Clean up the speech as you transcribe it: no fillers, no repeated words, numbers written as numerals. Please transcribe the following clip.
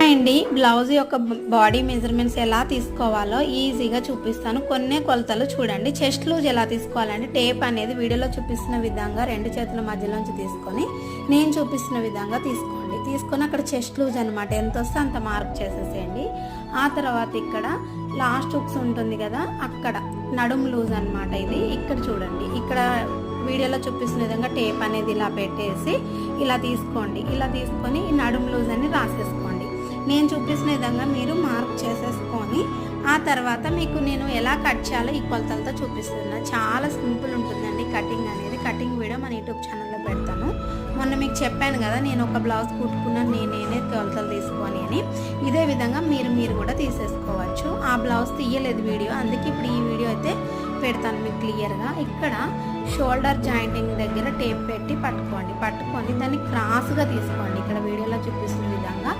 అండి బ్లౌజ్ యొక్క body measurements ఎలా తీసుకోవాలో ఈజీగా చూపిస్తాను. కొన్నే కొలతలు చూడండి. చెస్ట్ లూజ్ ఎలా తీసుకోవాలంటే టేప్ అనేది వీడియోలో చూపిస్తున్న విధంగా రెండు చేతుల మధ్యలోంచి తీసుకొని నేను చూపిస్తున్న విధంగా తీసుకోండి. తీసుకొని అక్కడ చెస్ట్ లూజ్ అనమాట ఎంత వస్తే అంత మార్క్ చేసేసేయండి. ఆ తర్వాత ఇక్కడ లాస్ట్ హుక్స్ ఉంటుంది కదా, అక్కడ నడుం లూజ్ అనమాట. ఇది ఇక్కడ చూడండి, ఇక్కడ వీడియోలో చూపిస్తున్న విధంగా టేప్ అనేది ఇలా పెట్టేసి ఇలా తీసుకోండి. ఇలా తీసుకొని నడుం లూజ్ అని రాసేసుకోండి. నేను చూపిస్తున్న విధంగా మీరు మార్క్ చేసేసుకొని ఆ తర్వాత మీకు నేను ఎలా కట్ చేయాలో ఈ కొలతలతో చూపిస్తున్నా. చాలా సింపుల్ ఉంటుందండి కటింగ్ అనేది. కటింగ్ వీడియో మన యూట్యూబ్ ఛానల్లో పెడతాను. మొన్న మీకు చెప్పాను కదా, నేను ఒక బ్లౌజ్ కుట్టుకున్నాను నేనే కొలతలు తీసుకొని అని. ఇదే విధంగా మీరు కూడా తీసేసుకోవచ్చు. ఆ బ్లౌజ్ తీయలేదు వీడియో, అందుకే ఇప్పుడు ఈ వీడియో అయితే పెడతాను మీకు క్లియర్గా. ఇక్కడ షోల్డర్ జాయింటింగ్ దగ్గర టేప్ పెట్టి పట్టుకొని దాన్ని క్రాస్గా తీసుకోండి. ఇక్కడ వీడియోలో చూపిస్తున్న విధంగా